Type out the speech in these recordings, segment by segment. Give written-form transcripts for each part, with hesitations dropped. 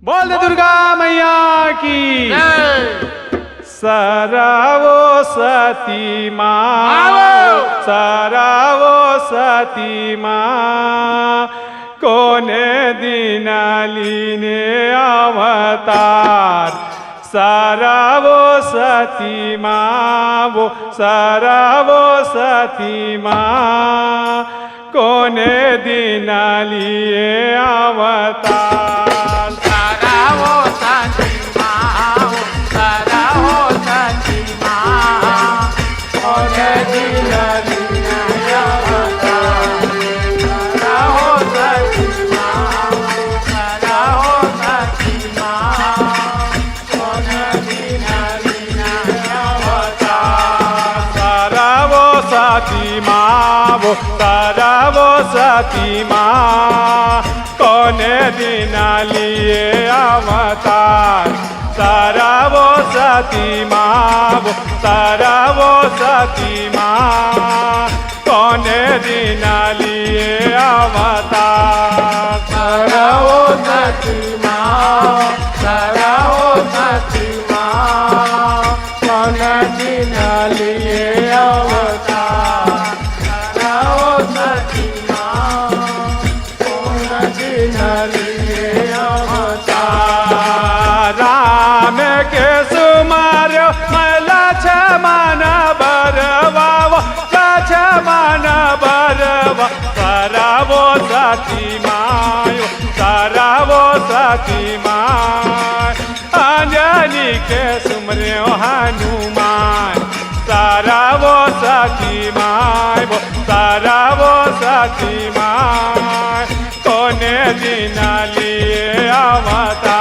बोल दुर्गा मैया की सरावो सती माँ, सरावो सती माँ, कोने दिनाली ने अवतार। सरावो सती माँ, वो सरावो सती माँ, कोने दिनाली अवतार। सरावो सती माँ, कोने दिनाली अवतार। सरावो सती माँ, सरावो सती माँ, कोने दिनाली अवतार। सरावो सती माँ, सरावो सती माँ, कोने दिनाली अवतार। राम के सुमार्यो मला छमान बरवाव, छमान बरवा। सरावो सती मायो, सरावो सती माय, अंजनी के सुमर्यो हनुमान। सरावो सती माय, सरावो सती माय, कोने दिनाली अवतार।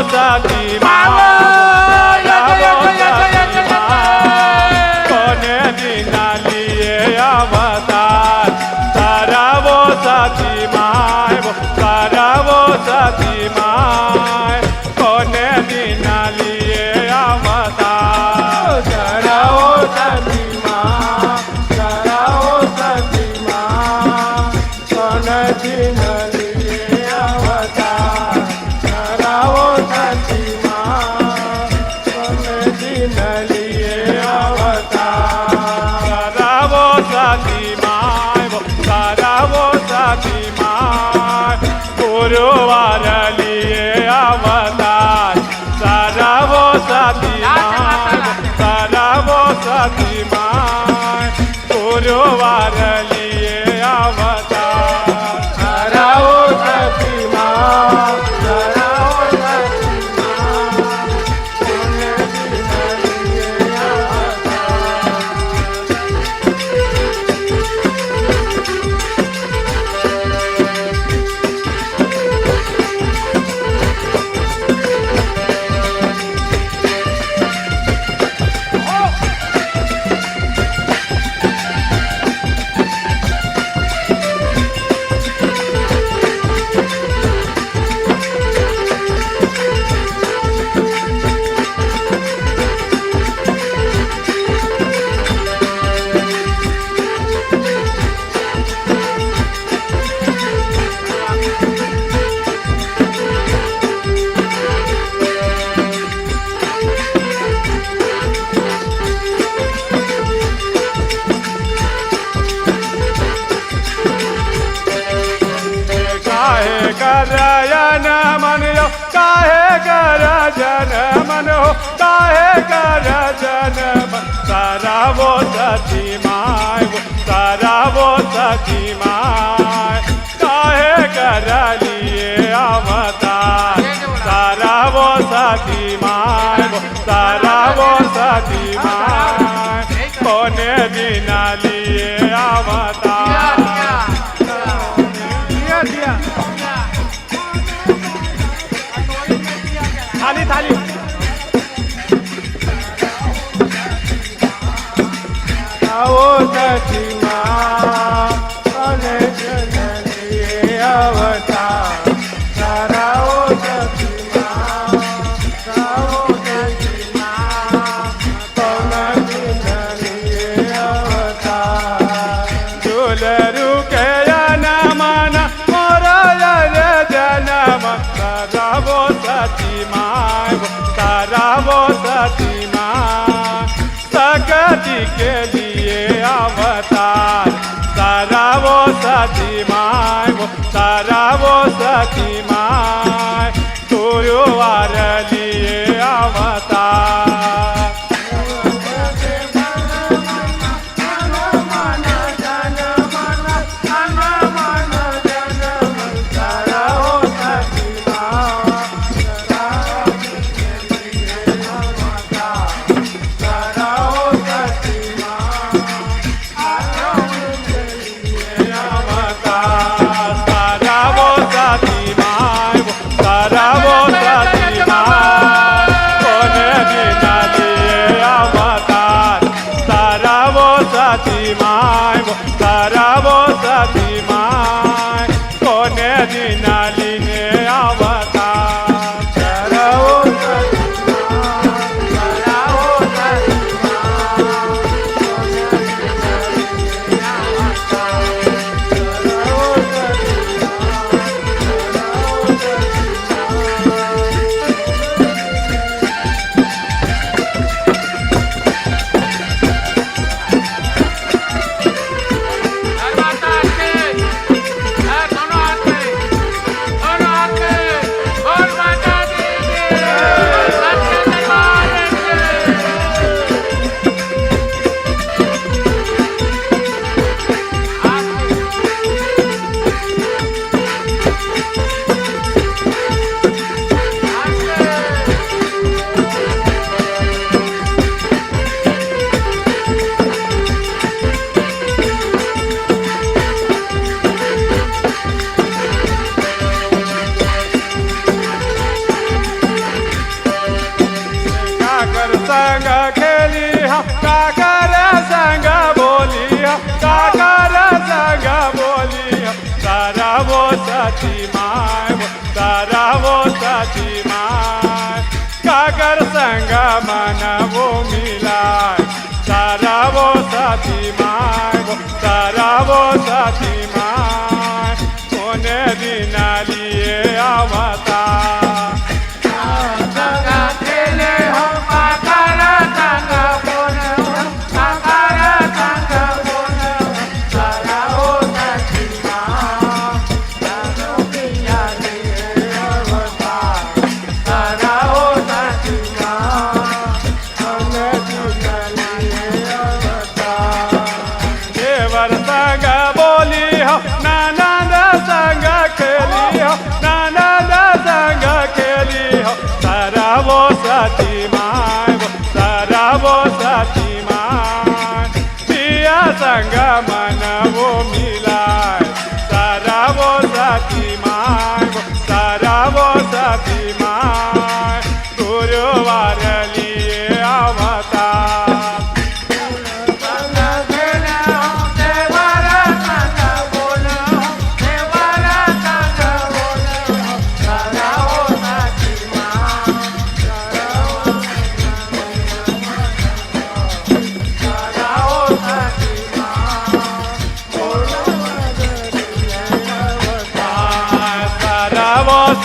सती माय, कोने दिनाली अवतार। सरावो सती माँ, सरावो सती माँ, कोने दिनाली अवतार। सरावो सती माँ, कोने दिनाली अवतार। सरावो सती माय, सरावो सती माय, गुरुवार लिए अवतार। सरावो सती माय, सरावो सती माय, गुरुवार लिए अवतार। सरावो सती माँ, सरावो सती माँ, कोने दिनाली अवतार। करयन मन यो, काहे कर जन मन हो, काहे कर जन मन। सरावो सती माय, सरावो सती माय, काहे कर लिए अवतार। सरावो सती माय, सरावो सती माय, कोने दिनाली अवतार। डुलरू के मन मोरा रे जनम करावो सती माय करावो सती माय सकती के लिए अवतार करावो सती माय करावो सती माय गुरुवार लिए अवतार सती माय करावो सती माय कोने दिनाली ने अवतार करावो सती माय करावो सती संग खेली काकर संग बोली काकर संग बोली करावो सती माय करावो सती माय काकर संग मन वो मिलाय करावो सती माय करावो सती माय कोने दिना लिए अवतार संग बोली हो ननद संग खेली हो ननद संग खेली हो करावो सती माय करावो सती माय पिया संग मन वो मिलाय करावो सती माय करावो सती माय गुरुवार लिए अवतार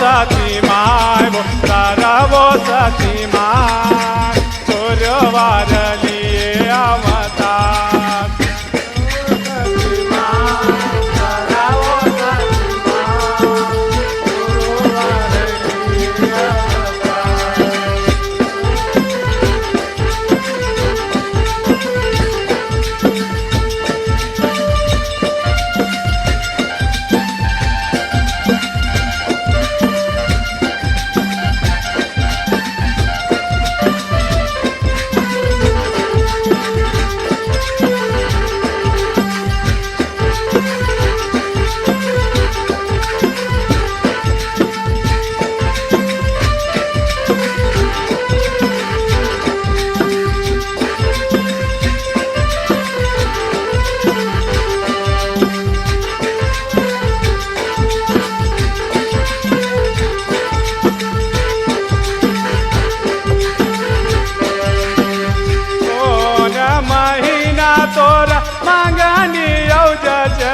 सती माय करावो सती माय गुरुवार लिए अवतार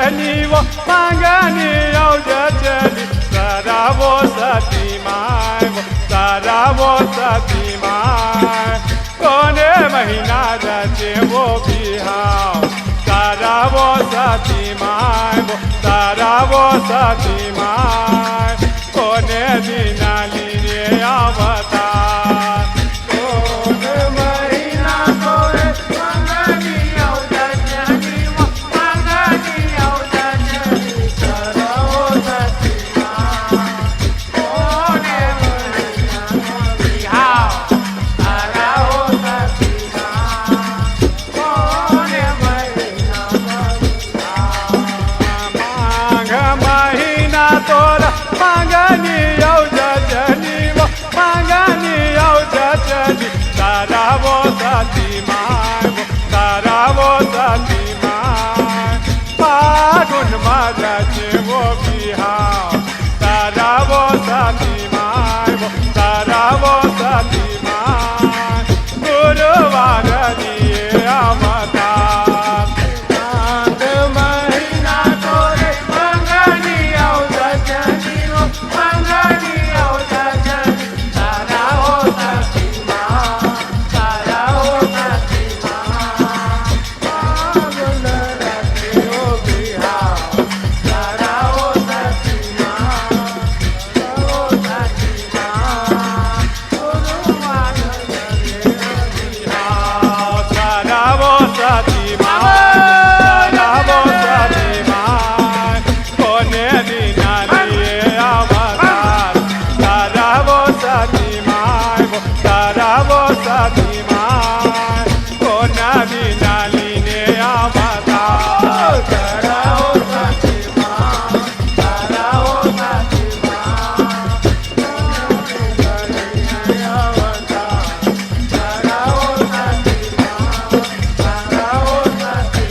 जनी वो मांगनी औ जनी तारा वो सती माय वो तारा वो सती माय कोने महीना रचे वो बिहाव तारा वो सती माय वो तारा वो सती माय कोने दिना लीने अवतार कोन महीना कोरे मंगनी औ जनी वो मंगनी औ जनी तारा वो सती माय कोने महीना बिहाव तारा वो सती माय कोने महीना बिहाव माघ महीना तोरा मांगनी औ जनी वो मांगनी औ जनी तारा वो सती माय वो तारा वो सती माय फागुन मरच वो बिहाव तारा वो सती माय वो तारा वो सती माय गुरुवार लिए अवतार माघ महीना तोरे मंगनी औ जनी वो मंगनी औ जनी तारा वो सती माय तारा वो सती माय फागुन रखे वो बिहाव तारा वो सती माय वो सती माय गुरुवार लगे बिहाव तारा वो सती माय तारा वो सती माय कोने दिना लिए अवतार तारा वो सती माय वो तारा वो सती माय कोना दिना लीने अवतार तारा वो सती माय तारा वो सती माय तारा वो सती माय तारा वो सती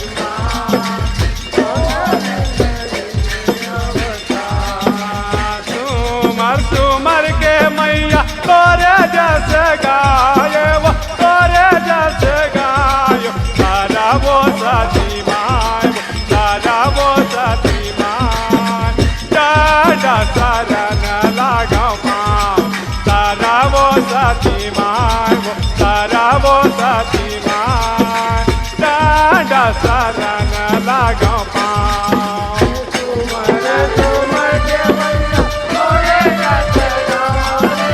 सुमर सुमर के मैया तोरे जस गाय वो तोरे जस गाय तारा वो सती माय वो तारा वो सती माय डाडा शरण लागो पाँव तारा वो सती माय वो तारा वो सती माय डाडा शरण लागो पाँव तुमर तुमर के मैया तोरे जस गाय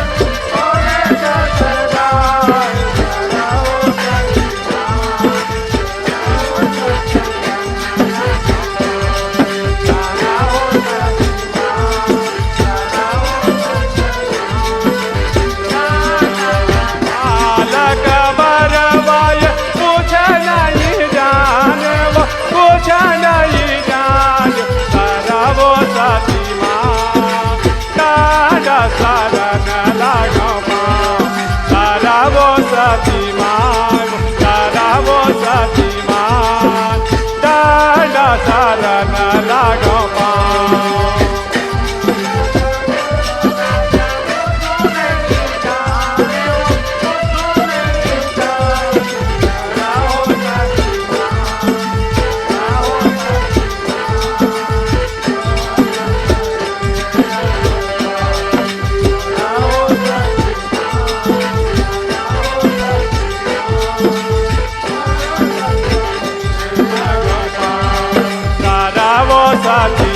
तोरे जस गाय तारा वो सती माय तारा वो सती माय तारा वो बालक बरवाय पूछ नहीं जान वो पूछ नहीं जान तारा वो सती माँ डाडा शरण लागो पाँव तारा वो सती माँ तारा वो सती माँ डाडा शरण लागो पाँव तारा वो सती